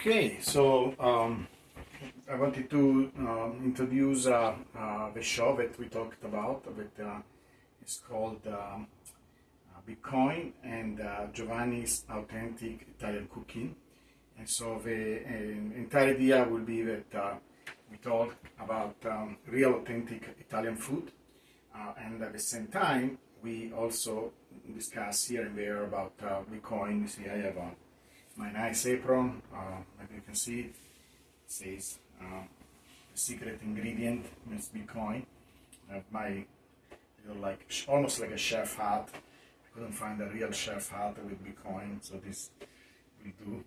Okay, so I wanted to introduce the show that we talked about. It's called Bitcoin and Giovanni's Authentic Italian Cooking. And so the entire idea will be that we talk about real authentic Italian food, and at the same time we also discuss here and there about Bitcoin. You see, I have my nice apron. Maybe you can see it. It says the secret ingredient is Bitcoin. I have my little almost like a chef hat. I couldn't find a real chef hat with Bitcoin, so this will do.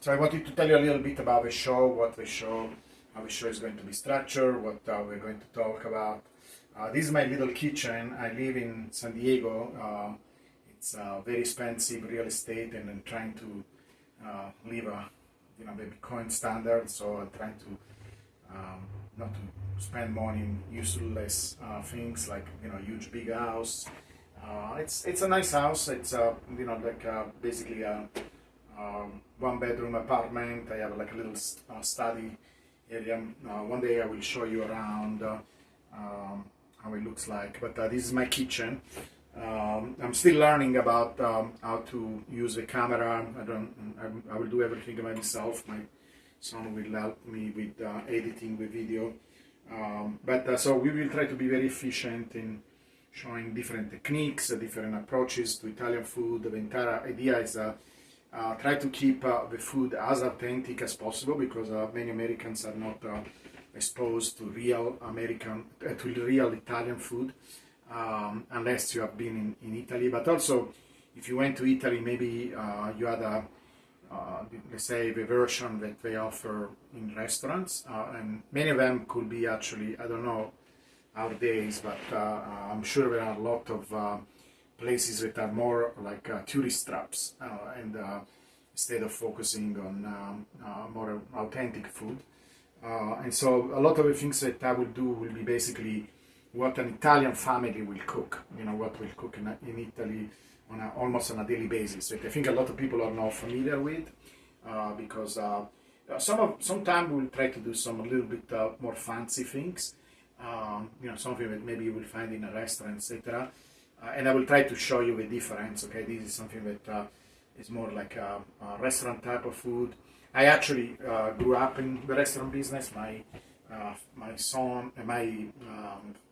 So I wanted to tell you a little bit about the show, how the show is going to be structured, what we're going to talk about. This is my little kitchen. I live in San Diego. It's very expensive real estate, and I'm trying to live the Bitcoin standard. So I'm trying to not to spend money in useless things like huge big house. It's a nice house. It's basically a one bedroom apartment. I have like a little study area. One day I will show you around how it looks like. But this is my kitchen. I'm still learning about how to use the camera. I will do everything by myself. My son will help me with editing the video. So we will try to be very efficient in showing different techniques, different approaches to Italian food. The entire idea is try to keep the food as authentic as possible, because many Americans are not exposed to real Italian food. Unless you have been in Italy. But also, if you went to Italy, maybe you had let's say, the version that they offer in restaurants, and many of them could be actually, I don't know nowadays, but I'm sure there are a lot of places that are more like tourist traps, and instead of focusing on more authentic food. And so a lot of the things that I will do will be basically what an Italian family will cook, what we'll cook in Italy almost on a daily basis. That I think a lot of people are not familiar with, because sometimes we'll try to do some a little bit more fancy things, something that maybe you will find in a restaurant, etc. And I will try to show you the difference. Okay, this is something that is more like a restaurant type of food. I actually grew up in the restaurant business. My son and my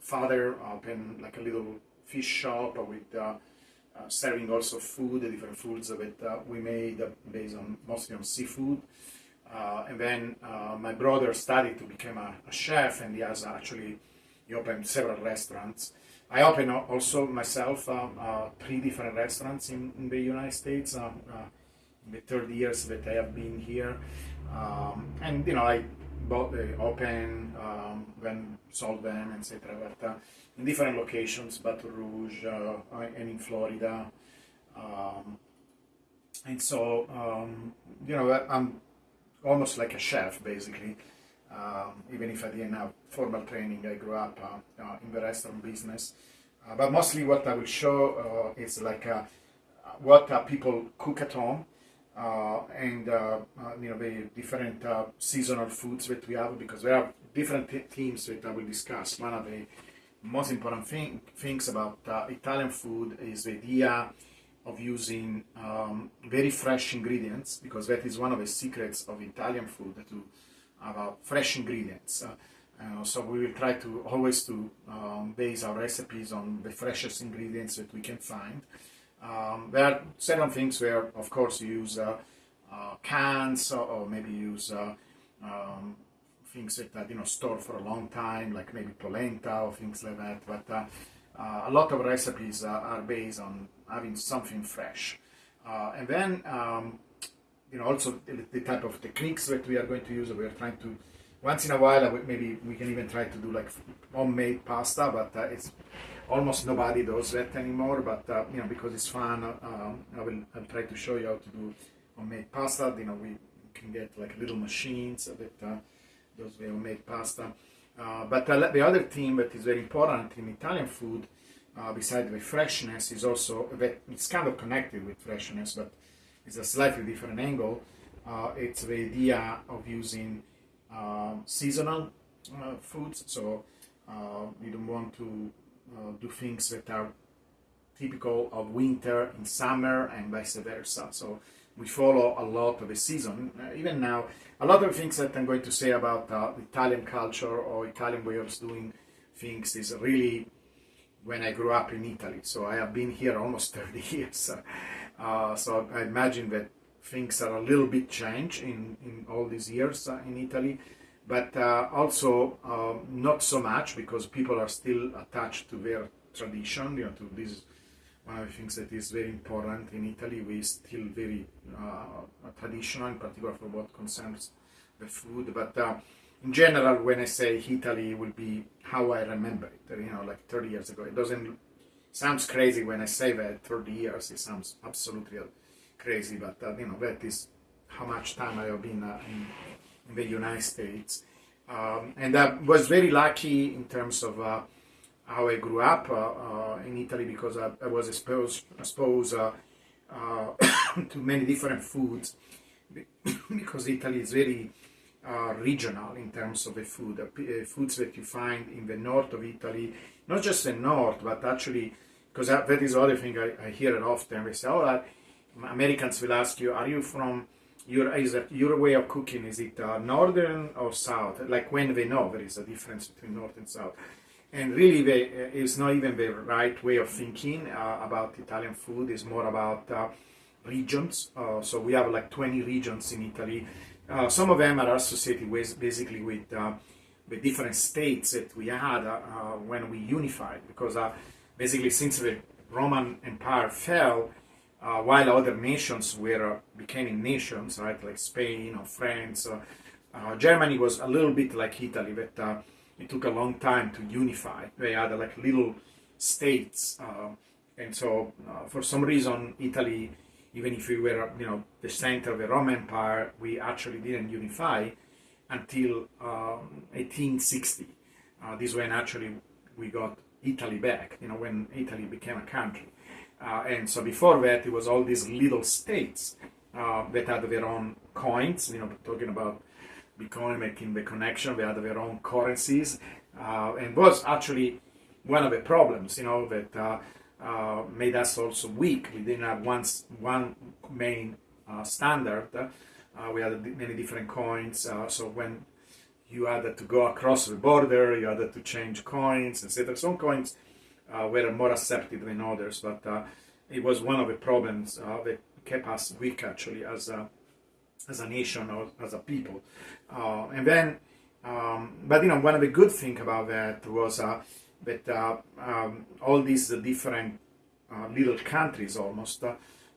father opened like a little fish shop with serving also food, the different foods that we made based on mostly on seafood. And then my brother studied to become a chef, and he opened several restaurants. I opened also myself 3 different restaurants in the United States in the 30 years that I have been here. I open, then sold them, etc. But in different locations, Baton Rouge and in Florida. I'm almost like a chef, basically. Even if I didn't have formal training, I grew up in the restaurant business. But mostly what I will show is like what people cook at home. The different seasonal foods that we have, because there are different themes that I will discuss. One of the most important things about Italian food is the idea of using very fresh ingredients, because that is one of the secrets of Italian food, to have fresh ingredients. So we will try to always base our recipes on the freshest ingredients that we can find. There are certain things where, of course, you use cans, or maybe use things that store for a long time, like maybe polenta or things like that. But a lot of recipes are based on having something fresh. And then, also the type of techniques that we are going to use. We are trying to, once in a while, maybe we can even try to do like homemade pasta, but it's almost nobody does that anymore, but because it's fun, I'll try to show you how to do homemade pasta. We can get like little machines that does the homemade pasta. But the other thing that is very important in Italian food, besides the freshness, is also that it's kind of connected with freshness, but is a slightly different angle. It's the idea of using seasonal foods. So you don't want to do things that are typical of winter in summer and vice versa. So we follow a lot of the season. Even now, a lot of things that I'm going to say about Italian culture or Italian way of doing things is really when I grew up in Italy. So I have been here almost 30 years. So I imagine that things are a little bit changed in all these years in Italy, but also not so much, because people are still attached to their tradition, to this. One of the things that is very important in Italy, we still very traditional, in particular for what concerns the food. But in general, when I say Italy, it will be how I remember it. Like 30 years ago. It doesn't sounds crazy when I say that 30 years. It sounds absolutely crazy, but that is how much time I have been in the United States, and I was very lucky in terms of how I grew up in Italy, because I was exposed to many different foods, because Italy is very regional in terms of the food. Foods that you find in the north of Italy, not just the north, but actually, because that is the other thing I hear it often. They say, "Oh, Americans will ask you, are you from your way of cooking? Is it northern or south?" Like when they know there is a difference between north and south. And really, it's not even the right way of thinking about Italian food. It's more about regions. So we have like 20 regions in Italy. Some of them are associated with basically with the different states that we had when we unified. Because basically, since the Roman Empire fell, while other nations becoming nations, right, like Spain or France, Germany was a little bit like Italy, but it took a long time to unify. They had like little states, and so for some reason, Italy, even if we were, the center of the Roman Empire, we actually didn't unify until 1860. This is when actually we got Italy back. When Italy became a country. And so before that, it was all these little states that had their own coins. Talking about Bitcoin, making the connection, they had their own currencies, and was actually one of the problems, that made us also weak. We didn't have one main standard. We had many different coins. So when you had to go across the border, you had to change coins, etc. Some coins were more accepted than others, but it was one of the problems that kept us weak, actually, as a nation or as a people. And then, but one of the good things about that was that all these different little countries almost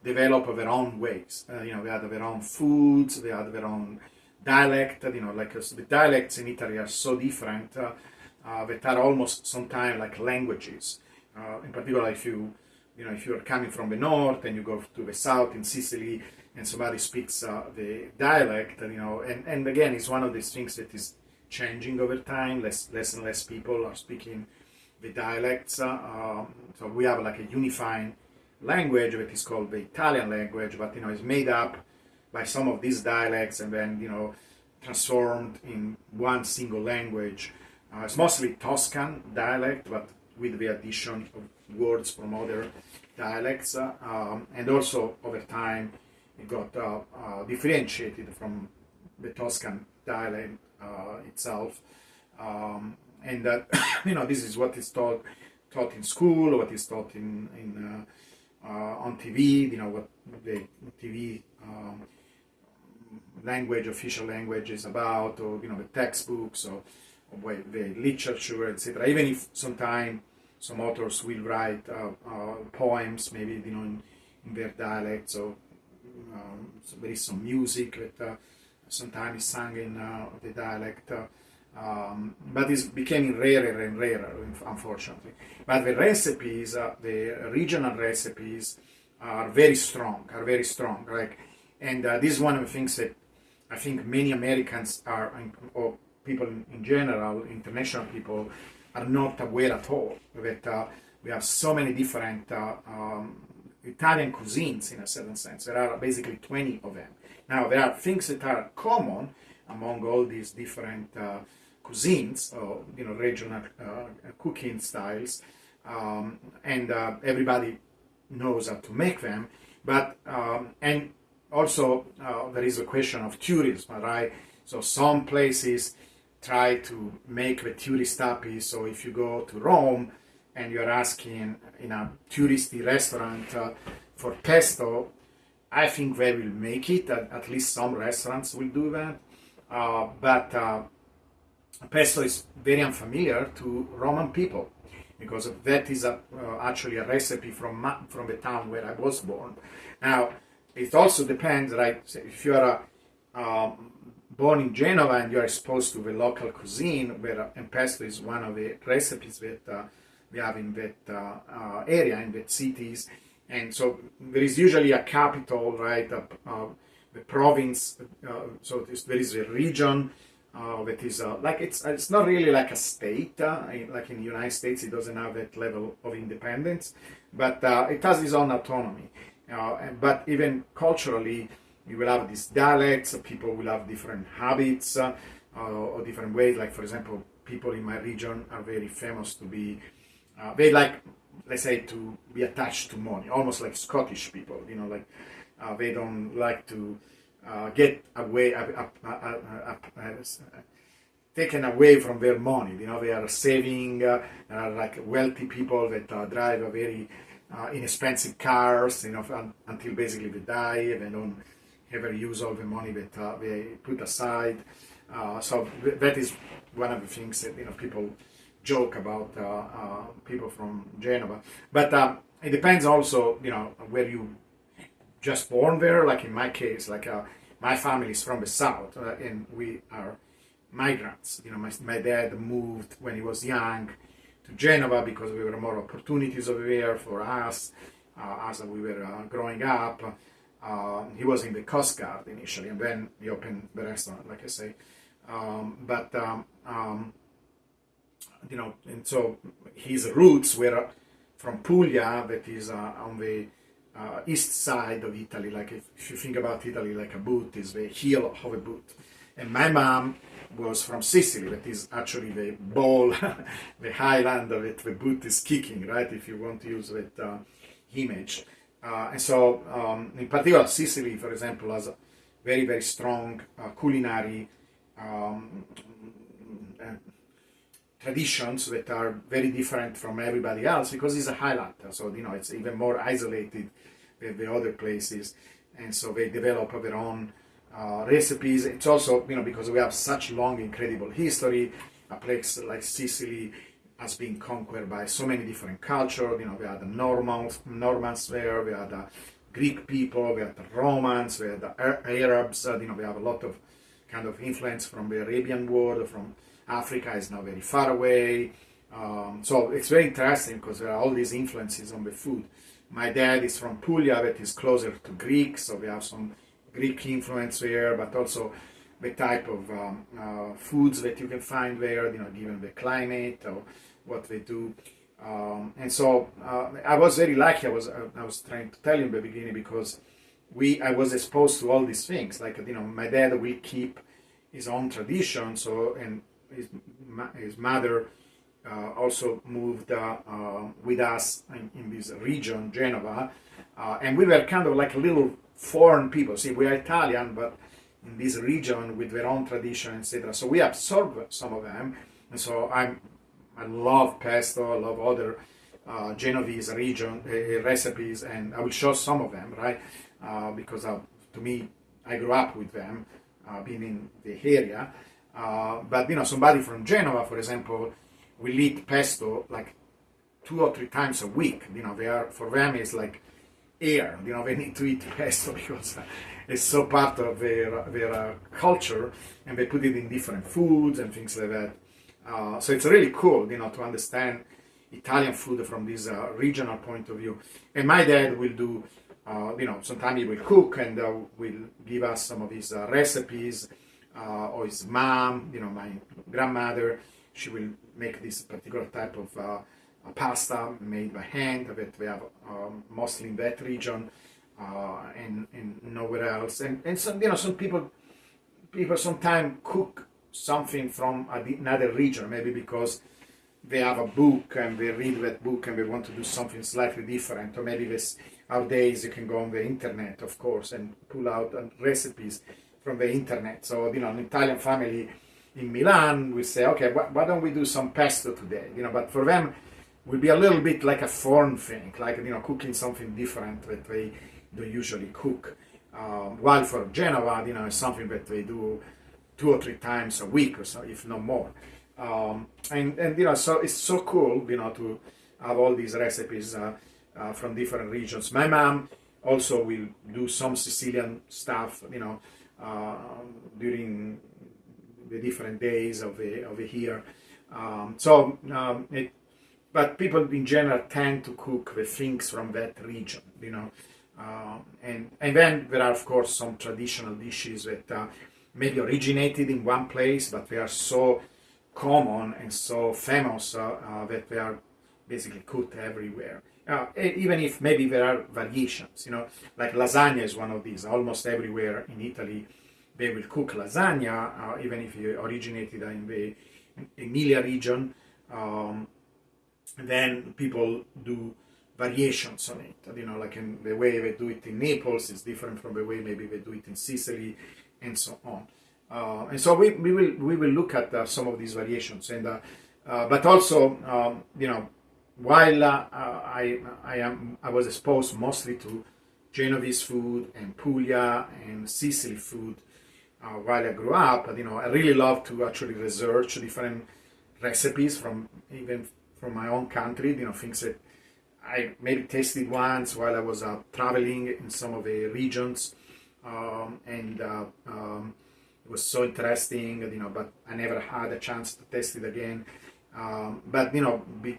developed their own ways. They had their own foods, they had their own dialect. Like the dialects in Italy are so different that are almost sometimes like languages. In particular, if you're coming from the north and you go to the south in Sicily, and somebody speaks the dialect, and again, it's one of these things that is changing over time. Less and less people are speaking the dialects. So we have like a unifying language that is called the Italian language, but it's made up by some of these dialects and then transformed in one single language. It's mostly Tuscan dialect, but with the addition of words from other dialects, and also over time it got differentiated from the Tuscan dialect itself, and that this is what is taught in school, what is taught in on TV. What the TV language, official language, is about, or the textbooks, or the literature, etc. Even if sometimes some authors will write poems, maybe in their dialect, so there is some music that sometimes is sung in the dialect, but it's becoming rarer and rarer, unfortunately. But the recipes, the regional recipes, are very strong, right? And this is one of the things that I think many Americans or people in general, international people, are not aware at all, that we have so many different Italian cuisines in a certain sense. There are basically 20 of them. Now, there are things that are common among all these different cuisines, or regional cooking styles, and everybody knows how to make them. But and also there is a question of tourism, right? So some places try to make the tourist happy. So if you go to Rome and you're asking in a touristy restaurant for pesto, I think they will make it. At least some restaurants will do that. But pesto is very unfamiliar to Roman people, because that is actually a recipe from the town where I was born. Now, it also depends, right? If you are born in Genova and you are exposed to the local cuisine, where pesto is one of the recipes that we have in that area, in that cities, and so there is usually a capital, right? The province. So there is a region. That is like it's not really like a state, like in the United States. It doesn't have that level of independence, but it has its own autonomy. But even culturally, you will have these dialects. People will have different habits or different ways. Like, for example, people in my region are very famous to be they like, let's say, to be attached to money, almost like Scottish people. Like they don't like to get away, taken away from their money. They are saving. Are like wealthy people that drive a very inexpensive cars. Until basically they die. They don't ever use all the money that they put aside. So that is one of the things that people joke about people from Genova. But it depends also, where you just born there. Like in my case, like my family is from the south, and we are migrants. My dad moved when he was young to Genova because there were more opportunities over there for us as we were growing up. He was in the Coast Guard initially, and then he opened the restaurant, like I say. And so his roots were from Puglia, that is on the east side of Italy. Like if you think about Italy, like a boot is the heel of a boot. And my mom was from Sicily, that is actually the ball, the highland of it, the boot is kicking, right? If you want to use that image. And so, in particular, Sicily, for example, has a very, very strong culinary traditions that are very different from everybody else, because it's a highland. So, it's even more isolated than the other places. And so they develop their own recipes. It's also, because we have such long, incredible history. A place like Sicily has been conquered by so many different cultures. We had the Normans there, we had the Greek people, we had the Romans, we had the Arabs. We have a lot of kind of influence from the Arabian world, from Africa is now very far away. So it's very interesting because there are all these influences on the food. My dad is from Puglia, that is closer to Greek, so we have some Greek influence there, but also the type of foods that you can find there, given the climate or what they do. And so I was very lucky. I was trying to tell you in the beginning, because I was exposed to all these things. Like, my dad will keep his own tradition. So, and his mother also moved with us in this region, Genova, and we were kind of like a little foreign people. See, we are Italian, but in this region with their own tradition, etc. So we absorbed some of them, and so I love pesto. I love other Genovese region recipes, and I will show some of them, right? Because to me, I grew up with them, being in the area. But somebody from Genova, for example, will eat pesto like 2 or 3 times a week. For them it's like air. They need to eat pesto because it's so part of their culture, and they put it in different foods and things like that. So it's really cool, to understand Italian food from this regional point of view. And my dad will do, sometimes he will cook and will give us some of his recipes. Or his mom, my grandmother, she will make this particular type of pasta made by hand that we have mostly in that region and nowhere else. And some, some people sometimes cook something from another region, maybe because they have a book and they read that book and they want to do something slightly different. Or maybe nowadays you can go on the internet, of course, and pull out recipes from the internet. So, an Italian family in Milan will say, okay, why don't we do some pesto today? But for them, it will be a little bit like a foreign thing, like, cooking something different that they don't usually cook. While for Genova, it's something that they do 2 or 3 times a week or so, if not more. So it's so cool, to have all these recipes from different regions. My mom also will do some Sicilian stuff, during the different days of the year. But people in general tend to cook the things from that region, and then there are, of course, some traditional dishes that maybe originated in one place, but they are so common and so famous that they are basically cooked everywhere. Even if maybe there are variations, like lasagna is one of these. Almost everywhere in Italy they will cook lasagna, even if it originated in the Emilia region. Then people do variations on it, like in the way they do it in Naples is different from the way maybe they do it in Sicily, and so on. And so we will look at some of these variations, and but also while I was exposed mostly to Genovese food and Puglia and Sicily food while I grew up, I really love to actually research different recipes from my own country, things that I maybe tasted once while I was traveling in some of the regions, and it was so interesting, but I never had a chance to taste it again. But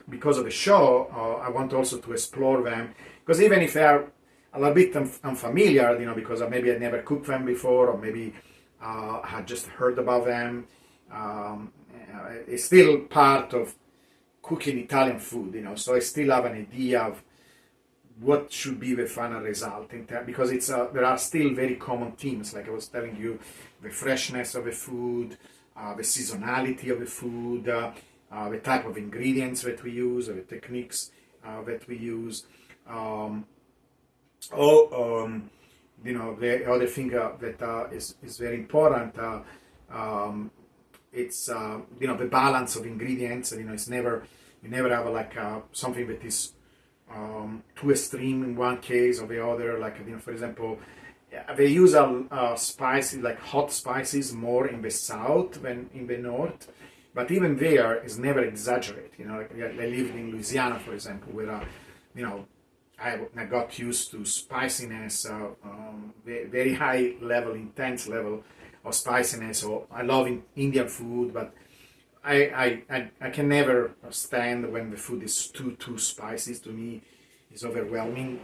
because of the show, I want also to explore them, because even if they are a little bit unfamiliar, because maybe I never cooked them before, or maybe I had just heard about them, it's still part of cooking Italian food, so I still have an idea of what should be the final result, because there are still very common themes, like I was telling you, the freshness of the food, the seasonality of the food, the type of ingredients that we use, the techniques that we use. The other thing that is very important, it's the balance of ingredients. It's never, you never have something that is too extreme in one case or the other. Like, for example, they use spices, like hot spices, more in the south than in the north. But even there, it's never exaggerated. Like I lived in Louisiana, for example, where I got used to spiciness, very high level, intense level of spiciness. So I love Indian food, but I can never stand when the food is too spicy. To me, it's overwhelming.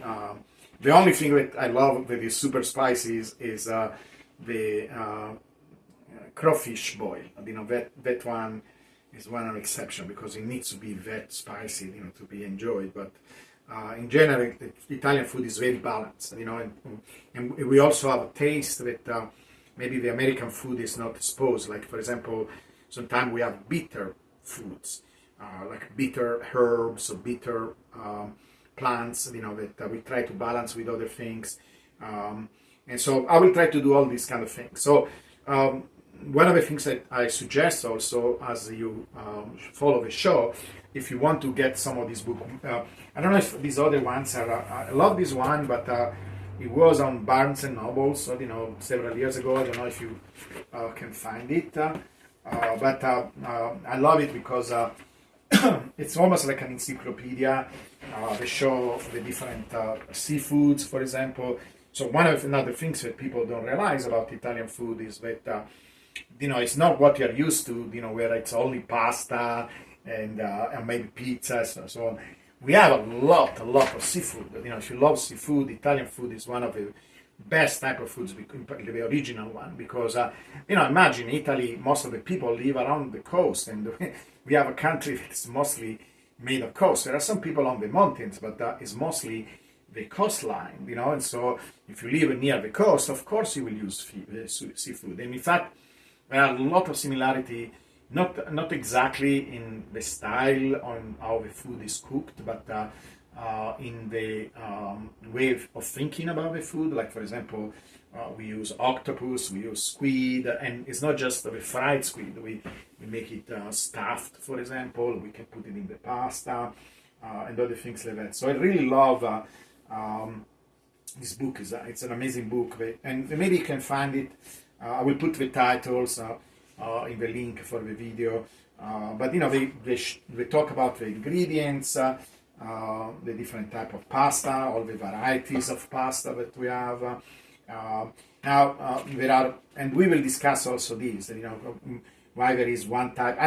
The only thing that I love that is super spicy is the crawfish boil. That one is one exception, because it needs to be that spicy, to be enjoyed. But in general, Italian food is very balanced, and we also have a taste that maybe the American food is not exposed. Like, for example, sometimes we have bitter foods, like bitter herbs or bitter plants, that we try to balance with other things. And so I will try to do all these kind of things. So one of the things that I suggest also, as you follow the show, if you want to get some of these books, I don't know if these other ones are, I love this one, but it was on Barnes and Noble, so, several years ago. I don't know if you can find it, but I love it because it's almost like an encyclopedia. They show the different seafoods, for example. So one of the other things that people don't realize about Italian food is that it's not what you're used to, where it's only pasta and maybe pizzas and so on. We have a lot of seafood. If you love seafood, Italian food is one of the best type of foods, the original one, because imagine Italy, most of the people live around the coast, and we have a country that's mostly made of coast. There are some people on the mountains, but that is mostly the coastline, you know. And so if you live near the coast, of course you will use seafood. And in fact, there are a lot of similarity, not exactly in the style on how the food is cooked, but in the way of thinking about the food. Like, for example, we use octopus, we use squid, and it's not just the fried squid. We make it stuffed, for example. We can put it in the pasta and other things like that. So I really love this book. It's an amazing book, and maybe you can find it. I will put the titles in the link for the video. But you know, they talk about the ingredients, the different type of pasta, all the varieties of pasta that we have. Now there are, and we will discuss also this. You know, why there is one type.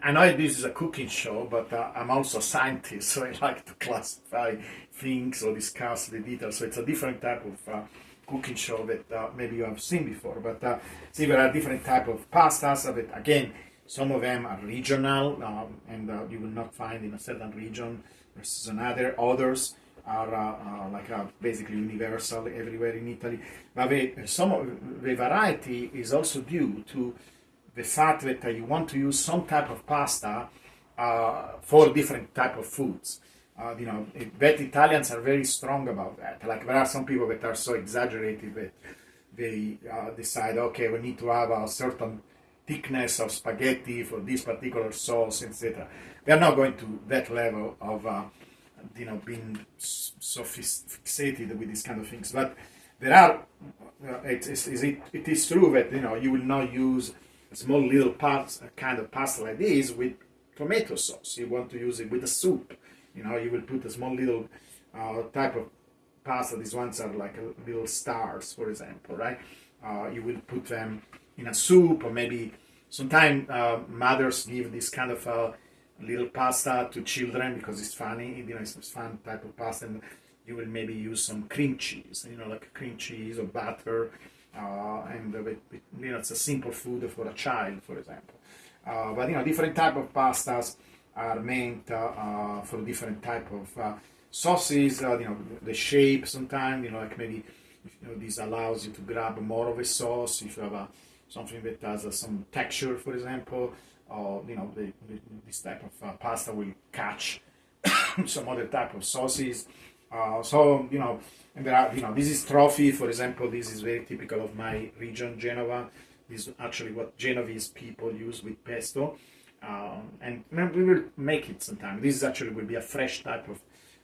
I know this is a cooking show, but I'm also a scientist, so I like to classify things or discuss the details. So it's a different type of cooking show that maybe you have seen before. But see, there are different type of pastas. That, again, some of them are regional, and you will not find in a certain region versus another. Others are basically universal everywhere in Italy. But some of the variety is also due to the fact that you want to use some type of pasta for different type of foods. You know, that Italians are very strong about that. Like, there are some people that are so exaggerated that they decide, okay, we need to have a certain thickness of spaghetti for this particular sauce, etc. They are not going to that level of you know, being so fixated with these kind of things. But there are, it is true that, you know, you will not use a small little kind of pasta like this with tomato sauce. You want to use it with a soup. You know, you will put a small little type of pasta. These ones are like little stars, for example, right? You will put them in a soup, or maybe sometimes mothers give this kind of little pasta to children because it's funny. You know, it's a fun type of pasta, and you will maybe use some cream cheese. You know, like cream cheese or butter, and you know, it's a simple food for a child, for example. But you know, different type of pastas are meant for different type of sauces. You know, the shape sometimes, you know, like maybe, you know, this allows you to grab more of a sauce if you have something that has some texture, for example. Or, you know, this type of pasta will catch some other type of sauces. So, you know, and there are, you know, this is trophy, for example. This is very typical of my region, Genova. This is actually what Genovese people use with pesto. And we will make it sometime. This actually will be a fresh type of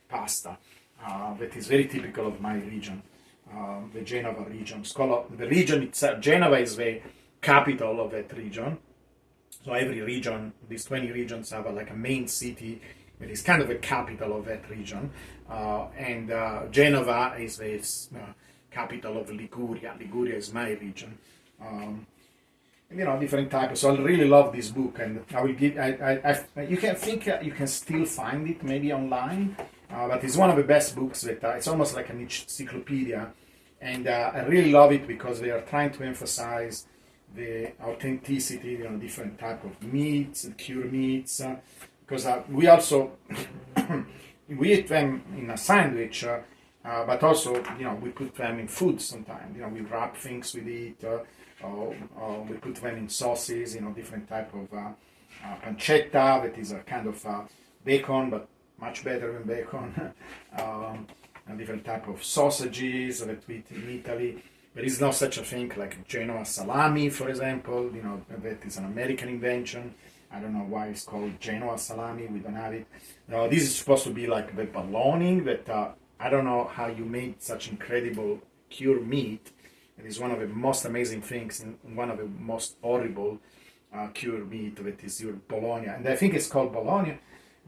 pasta that is very typical of my region, the Genova region. The region itself, Genova is the capital of that region. So every region, these 20 regions have like a main city that is kind of a capital of that region. And Genova is the capital of Liguria. Liguria is my region. You know, different types. So I really love this book, and I will give. You can think you can still find it maybe online, but it's one of the best books that it's almost like an encyclopedia, and I really love it because they are trying to emphasize the authenticity, you know, different type of meats and cured meats. Because we also we eat them in a sandwich, but also, you know, we put them in food sometimes. You know, we wrap things with it. We put them in sauces, you know, different type of pancetta, that is a kind of bacon, but much better than bacon. And different type of sausages that we eat in Italy. There is no such a thing like Genoa salami, for example. You know, that is an American invention. I don't know why it's called Genoa salami. We don't have it. This is supposed to be like the bologna. That I don't know how you made such incredible cured meat. It is one of the most amazing things, and one of the most horrible cured meat, that is your bologna. And I think it's called bologna,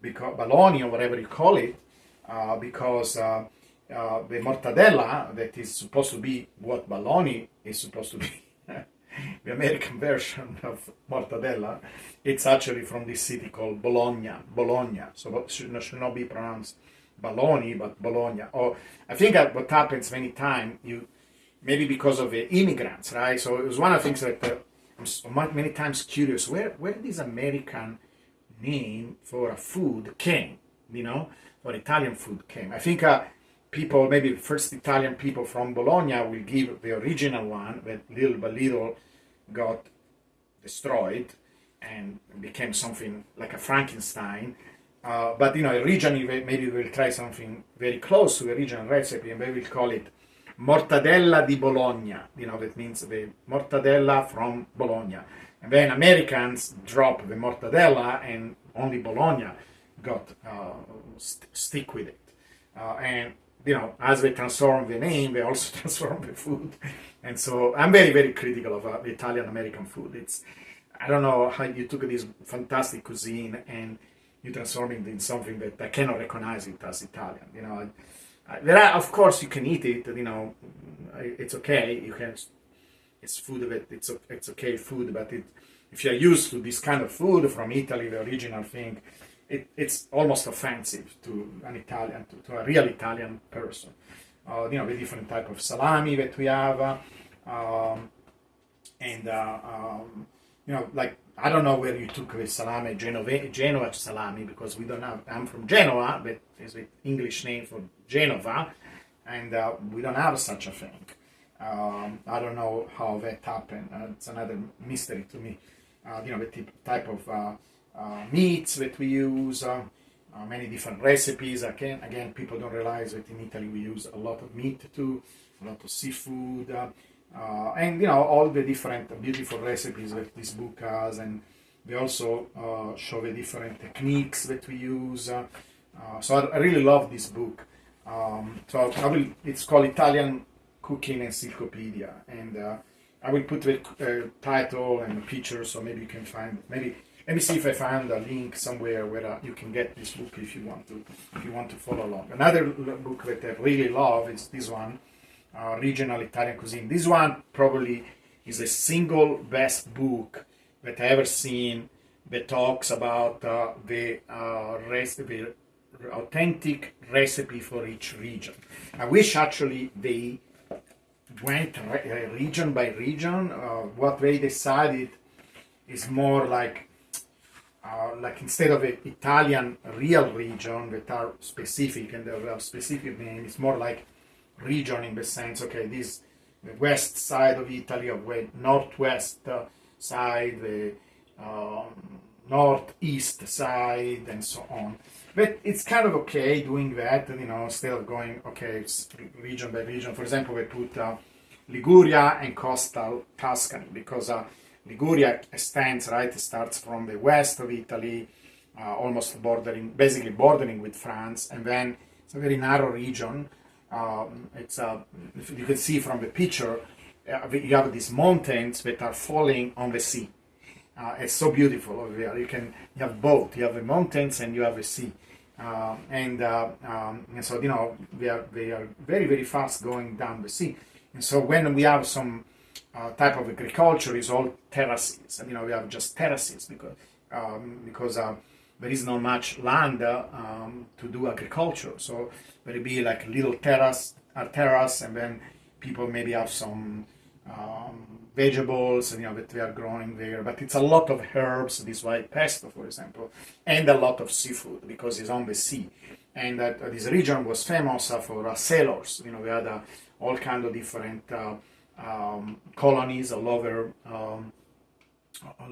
because bologna or whatever you call it, because the mortadella, that is supposed to be what bologna is supposed to be, the American version of mortadella, it's actually from this city called Bologna. So it should not be pronounced Bologna, but Bologna. Or I think that what happens many times, maybe because of the immigrants, right? So it was one of the things that I'm many times curious, where these American name for a food came, for Italian food came. I think people, maybe first Italian people from Bologna will give the original one that little by little got destroyed and became something like a Frankenstein. But originally maybe we'll try something very close to the original recipe, and they will call it mortadella di Bologna. That means the mortadella from Bologna. And then Americans dropped the mortadella, and only Bologna got stick with it. And as they transform the name, they also transform the food. And so I'm very, very critical of the Italian-American food. I don't know how you took this fantastic cuisine and you transform it in something that I cannot recognize it as Italian. Of course, you can eat it. It's okay. It's food that it's okay food. But if you're used to this kind of food from Italy, the original thing, it's almost offensive to an Italian, to a real Italian person. The different type of salami that we have, like I don't know where you took the salami, Genoa salami, because we don't have. I'm from Genoa, but is the English name for Genova, and we don't have such a thing. I don't know how that happened. It's another mystery to me. The type of meats that we use, many different recipes. Again, people don't realize that in Italy we use a lot of meat too, a lot of seafood, and all the different beautiful recipes that this book has, and they also show the different techniques that we use. So I really love this book. It's called Italian Cooking Encyclopedia, and I will put the title and the picture, so maybe you can find. Let me see if I find a link somewhere where you can get this book if you want to follow along. Another book that I really love is this one, Regional Italian Cuisine. This one probably is the single best book that I ever seen that talks about the authentic recipe for each region. I wish actually they went region by region. What they decided is more like instead of an Italian real region that are specific and they have specific name, it's more like region in the sense, okay, this the west side of Italy, or the northwest side, the northeast side, and so on. But it's kind of okay doing that, instead of going, okay, it's region by region. For example, we put Liguria and coastal Tuscany, because Liguria extends, right? It starts from the west of Italy, almost basically bordering with France, and then it's a very narrow region. If you can see from the picture, you have these mountains that are falling on the sea. It's so beautiful over there. You have both. You have the mountains and you have the sea, and so they are very, very fast going down the sea. And so when we have some type of agriculture, is all terraces, and we have just terraces because there is not much land to do agriculture. So there will be like a little terrace, and then people maybe have some vegetables, that they are growing there. But it's a lot of herbs, this white pesto, for example, and a lot of seafood because it's on the sea. And this region was famous for sailors. We had all kind of different colonies all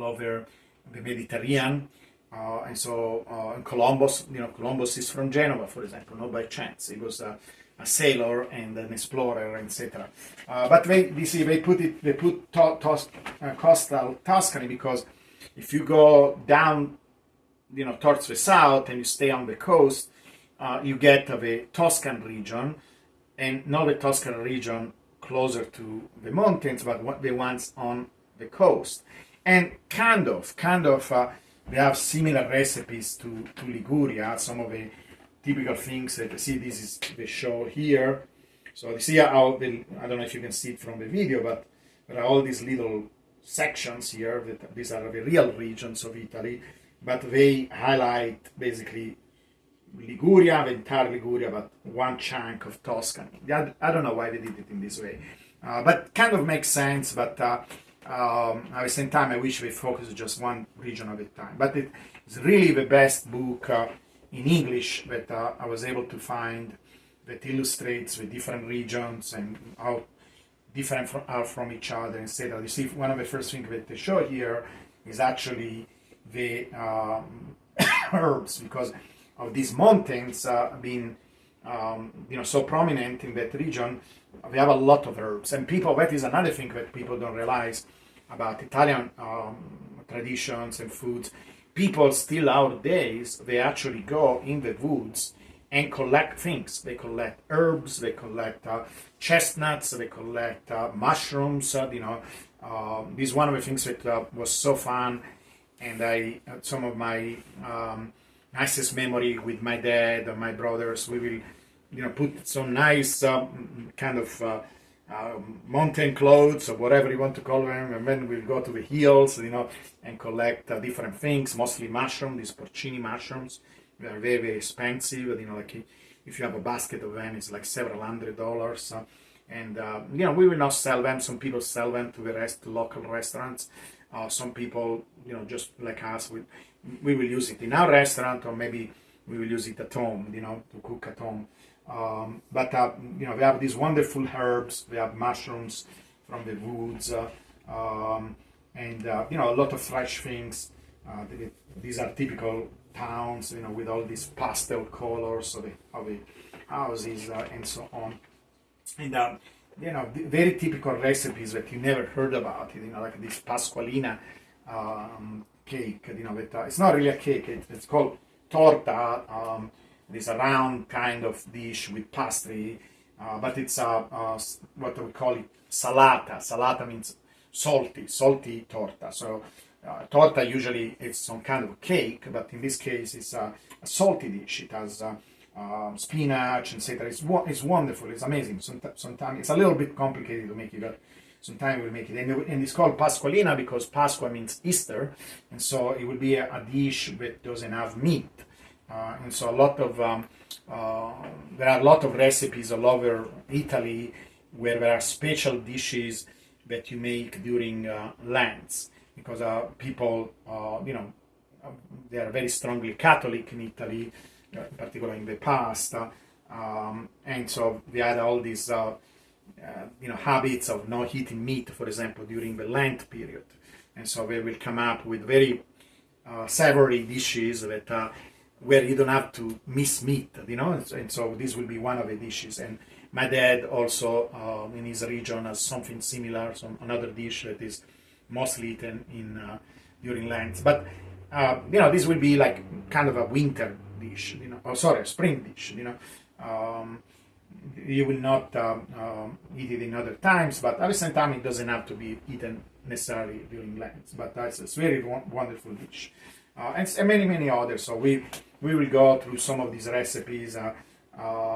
over the Mediterranean. And so Columbus, Columbus is from Genova, for example, not by chance. He was a sailor and an explorer, etc. But they put coastal Tuscany because if you go down, towards the south and you stay on the coast, you get the Tuscan region, and not the Tuscan region closer to the mountains, but the ones on the coast. And kind of. They have similar recipes to Liguria. Some of the typical things that you see, this is the show here. So you see how I don't know if you can see it from the video, but there are all these little sections here. These are the real regions of Italy, but they highlight basically Liguria, the entire Liguria, but one chunk of Tuscany. I don't know why they did it in this way, but kind of makes sense. But At the same time, I wish we focus just one region at a time. But it's really the best book in English that I was able to find that illustrates the different regions and how different are from each other. Instead of, you see, one of the first things that they show here is actually the herbs, because of these mountains being so prominent in that region. We have a lot of herbs, and that is another thing that people don't realize about Italian traditions and foods. People still nowadays, they actually go in the woods and collect things. They collect herbs, they collect chestnuts, they collect mushrooms. This is one of the things that was so fun, and some of my nicest memory with my dad or my brothers. We will, put some nice kind of mountain clothes or whatever you want to call them, and then we'll go to the hills, and collect different things, mostly mushrooms, these porcini mushrooms. They are very, very expensive. Like if you have a basket of them, it's like several $100s. And we will not sell them. Some people sell them to local restaurants. Some people, just like us, we will use it in our restaurant, or maybe we will use it at home, to cook at home. But we have these wonderful herbs. We have mushrooms from the woods, and a lot of fresh things. These are typical towns, with all these pastel colors of the houses and so on. And very typical recipes that you never heard about, like this Pasqualina cake. That it's not really a cake. It's called torta. It's a round kind of dish with pastry, but it's what we call it salata. Salata means salty torta. So torta usually it's some kind of cake, but in this case it's a salty dish. It has spinach, etc. It's wonderful. It's amazing. Sometimes it's a little bit complicated to make it, but sometimes we'll make it. And it's called Pasqualina because Pasqua means Easter, and so it will be a dish that doesn't have meat. And so there are a lot of recipes all over Italy where there are special dishes that you make during Lent, because people, they are very strongly Catholic in Italy, particularly in the past, and so they had all these, habits of not eating meat, for example, during the Lent period, and so they will come up with very savory dishes that where you don't have to miss meat, and so this will be one of the dishes. And my dad also in his region has something similar, another dish that is mostly eaten during Lent. But this will be like kind of a winter dish, a spring dish. You will not eat it in other times, but at the same time it doesn't have to be eaten necessarily during Lent. But that's a very wonderful dish, and many others. So we will go through some of these recipes.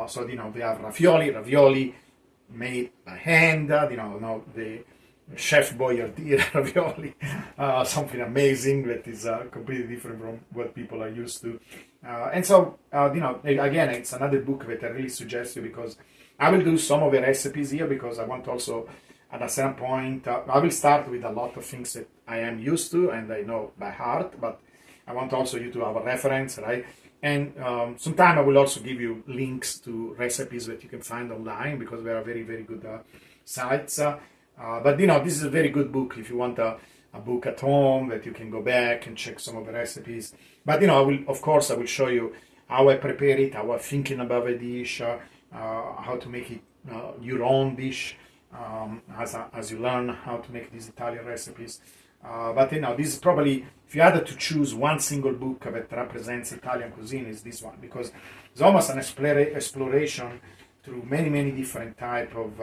So we have ravioli made by hand. The Chef Boyardee ravioli, something amazing that is completely different from what people are used to. And so, again, it's another book that I really suggest you, because I will do some of the recipes here, because I want also, at a certain point, I will start with a lot of things that I am used to and I know by heart, but I want also you to have a reference, right? And sometime I will also give you links to recipes that you can find online, because there are very, very good sites. But this is a very good book if you want a book at home that you can go back and check some of the recipes. But I will show you how I prepare it, how I'm thinking about a dish, how to make it your own dish, as you learn how to make these Italian recipes. But this is probably, if you had to choose one single book that represents Italian cuisine, is this one, because it's almost an exploration through many different type of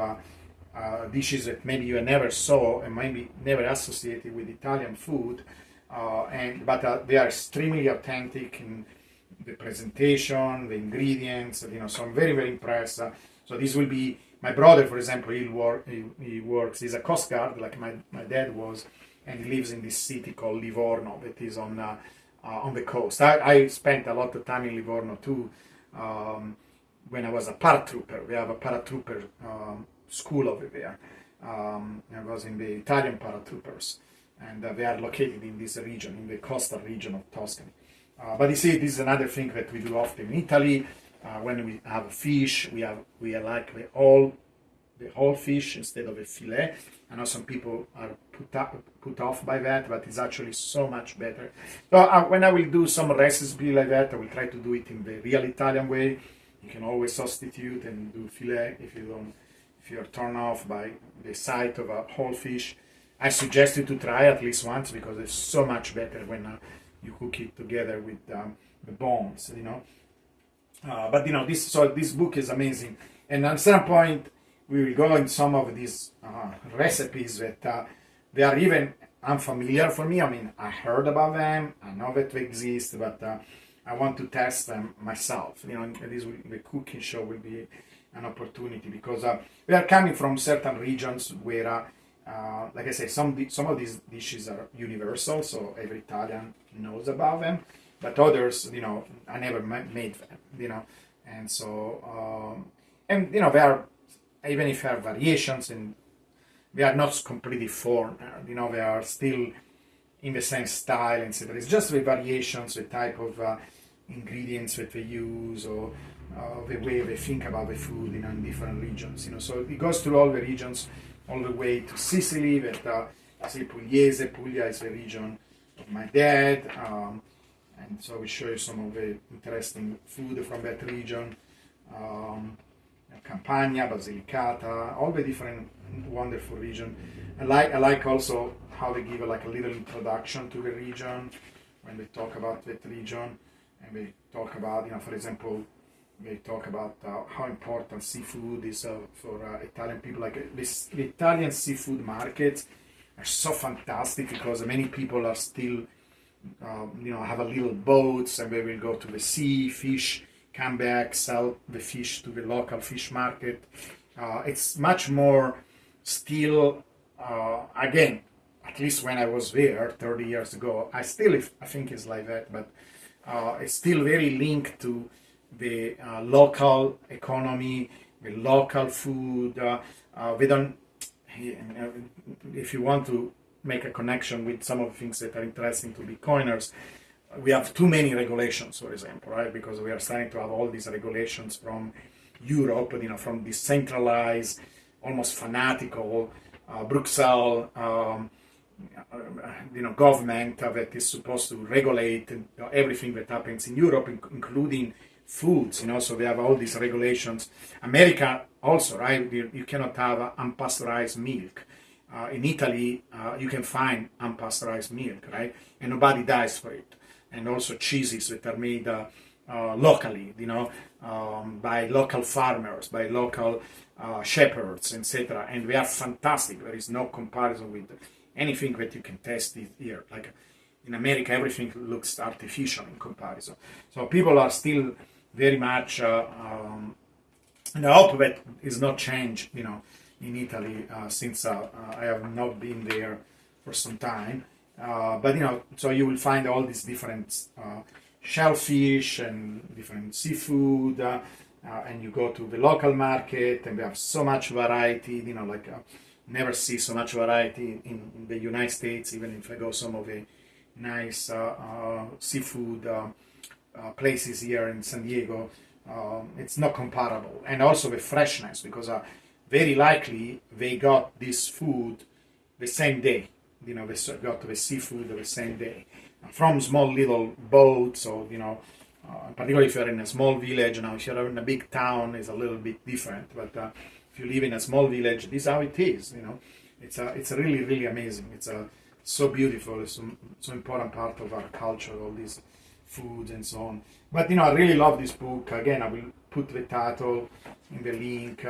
dishes that maybe you never saw and maybe never associated with Italian food, but they are extremely authentic in the presentation, the ingredients. So I'm very impressed. So this will be my brother, for example. He works. He's a Coast Guard, like my dad was, and he lives in this city called Livorno, that is on the coast. I spent a lot of time in Livorno too. When I was a paratrooper, we have a paratrooper school over there, I was in the Italian paratroopers, and they are located in this region, in the coastal region of Tuscany. But you see, this is another thing that we do often in Italy. When we have fish, we like the whole fish instead of a fillet. I know some people are put off by that, but it's actually so much better. So when I will do some recipe like that, I will try to do it in the real Italian way. You can always substitute and do fillet if you're turned off by the sight of a whole fish. I suggest you to try at least once because it's so much better when you cook it together with the bones, But this book is amazing, and at some point we will go in some of these recipes that they are even unfamiliar for me. I mean, I heard about them, I know that they exist, but I want to test them myself. The cooking show will be an opportunity because we are coming from certain regions where, like I say, some of these dishes are universal, so every Italian knows about them, but others, I never made them, and so they are, even if there are variations, and they are not completely foreign, they are still in the same style, etc. It's just the variations, the type of ingredients that they use, or the way they think about the food, in different regions. So it goes through all the regions, all the way to Sicily. That say Pugliese. Puglia is the region of my dad, and so we show you some of the interesting food from that region. Campania, Basilicata, all the different wonderful region. I like also how they give a little introduction to the region when they talk about that region, and they talk about, for example, they talk about how important seafood is for Italian people. Like the Italian seafood markets are so fantastic because many people are still, have a little boats, and they will go to the sea, fish, come back, sell the fish to the local fish market. It's much more still, again, at least when I was there 30 years ago, I think it's like that, but it's still very linked to the local economy, the local food. We don't, if you want to make a connection with some of the things that are interesting to Bitcoiners, we have too many regulations, for example, right? Because we are starting to have all these regulations from Europe, from decentralized, almost fanatical Brussels, government that is supposed to regulate everything that happens in Europe, including foods. So we have all these regulations. America also, right? You cannot have unpasteurized milk. In Italy, you can find unpasteurized milk, right? And nobody dies for it. And also cheeses that are made locally, by local farmers, by local shepherds, etc. And they are fantastic. There is no comparison with anything that you can taste here. Like in America, everything looks artificial in comparison. So people are still very much, and I hope that is not changed, in Italy, since I have not been there for some time. But so you will find all these different shellfish and different seafood, and you go to the local market, and we have so much variety. Never see so much variety in the United States. Even if I go some of the nice seafood places here in San Diego, it's not comparable. And also the freshness, because very likely they got this food the same day. They got the seafood the same day from small little boats, or particularly if you're in a small village. Now, if you're in a big town, it's a little bit different. But if you live in a small village, this is how it is. It's really, really amazing. It's so beautiful. It's so important part of our culture, all these foods and so on. But I really love this book. Again, I will put the title in the link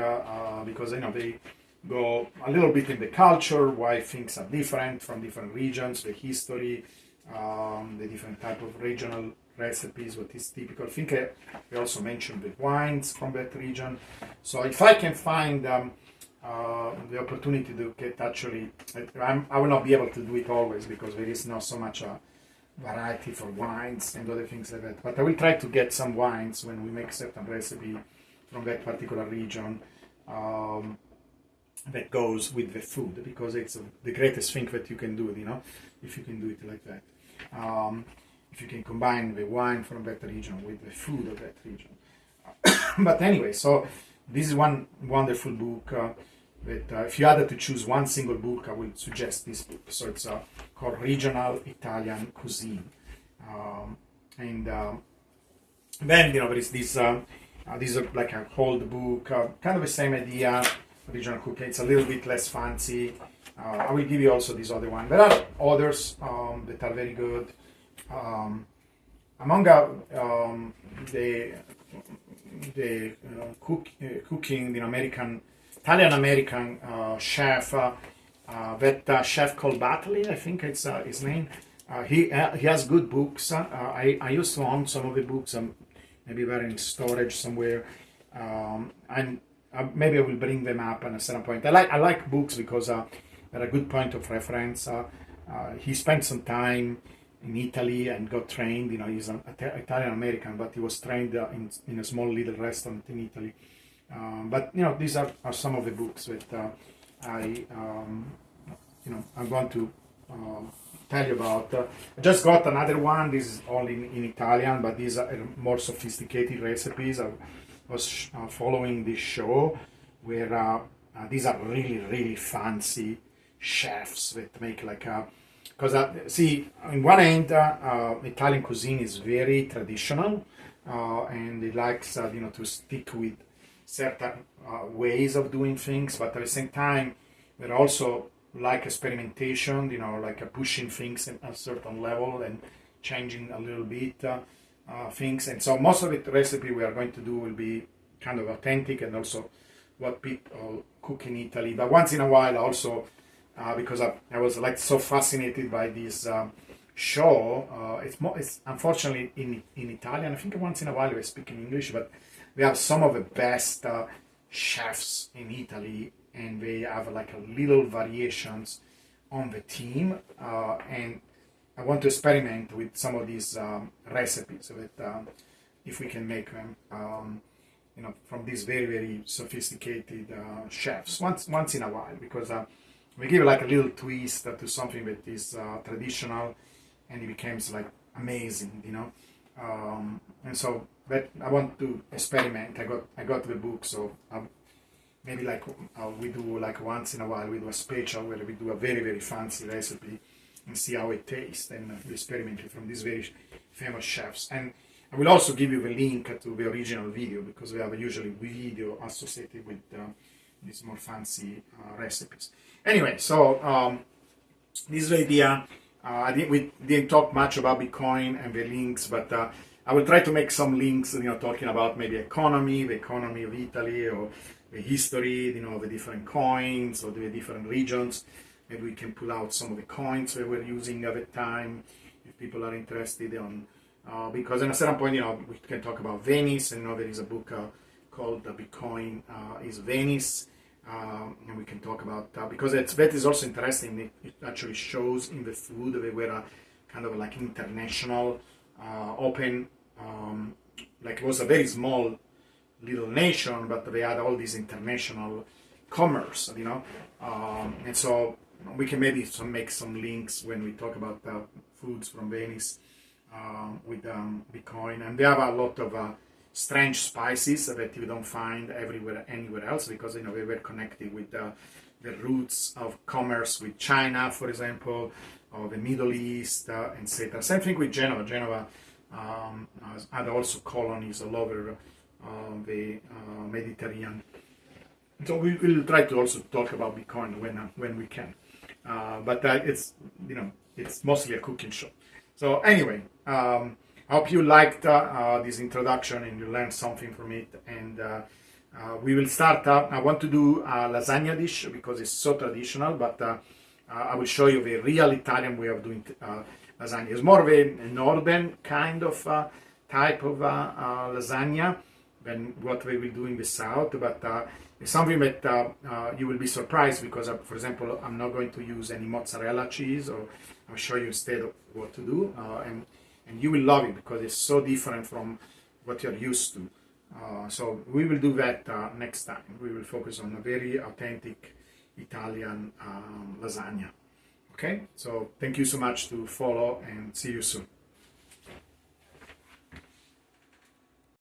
because they go a little bit in the culture, why things are different from different regions, the history, the different type of regional recipes, what is typical. I think we also mentioned the wines from that region. So if I can find the opportunity to get actually, I will not be able to do it always because there is not so much variety for wines and other things like that. But I will try to get some wines when we make certain recipe from that particular region. that goes with the food, because it's the greatest thing that you can do, if you can do it like that. If you can combine the wine from that region with the food of that region. But anyway, so this is one wonderful book that if you had to choose one single book, I would suggest this book. So it's called Regional Italian Cuisine. And then, there is this is like a old book, kind of the same idea, regional cooking. It's a little bit less fancy. I will give you also this other one. There are others that are very good. Among the cooking, Italian American chef, that chef called Batley, I think it's his name. He has good books. I used to own some of the books. Maybe they're in storage somewhere. And maybe I will bring them up at a certain point. I like books because they're a good point of reference. He spent some time in Italy and got trained. He's an Italian American, but he was trained in a small little restaurant in Italy. But these are some of the books that I want to tell you about. I just got another one. This is all in Italian, but these are more sophisticated recipes. I was following this show where these are really, really fancy chefs that make like a... Because see, on one end, Italian cuisine is very traditional, and it likes to stick with certain ways of doing things. But at the same time, they're also like experimentation, like pushing things at a certain level and changing a little bit things. And so most of the recipe we are going to do will be kind of authentic and also what people cook in Italy. But once in a while also, because I was like so fascinated by this show. It's unfortunately in Italian. I think once in a while we speak in English, but we have some of the best chefs in Italy, and they have like a little variations on the theme. And I want to experiment with some of these recipes that if we can make them, from these very, very sophisticated chefs once in a while, because we give like a little twist to something that is traditional, and it becomes like amazing, and so but I want to experiment. I got the book, so maybe like we do like once in a while we do a special where we do a very, very fancy recipe and see how it tastes, and we experiment from these very famous chefs. And I will also give you the link to the original video, because we have usually video associated with these more fancy recipes. Anyway, so this is the idea. We didn't talk much about Bitcoin and the links, but I will try to make some links, talking about maybe the economy of Italy, or the history, the different coins or the different regions. Maybe we can pull out some of the coins we were using at the time, if people are interested on. Because at a certain point, we can talk about Venice. And there is a book called Bitcoin is Venice. And we can talk about because that is also interesting. It actually shows in the food they were kind of like international, open. Like it was a very small little nation, but they had all this international commerce, and so we can maybe make some links when we talk about foods from Venice with Bitcoin. And they have a lot of strange spices that you don't find anywhere else, because they were connected with the roots of commerce with China, for example, or the Middle East, etc. Same thing with Genoa. Genoa had also colonies all over the Mediterranean. So we will try to also talk about Bitcoin when we can. But it's mostly a cooking show. So anyway, I hope you liked this introduction and you learned something from it. And we will start. I want to do a lasagna dish because it's so traditional, but I will show you the real Italian way of doing lasagna. It's more of a northern kind of type of lasagna than what we will do in the south, but it's something that you will be surprised, because, for example, I'm not going to use any mozzarella cheese, or I'll show you instead of what to do, and you will love it because it's so different from what you're used to. So we will do that next time. We will focus on a very authentic Italian lasagna. Okay, so thank you so much to follow, and see you soon.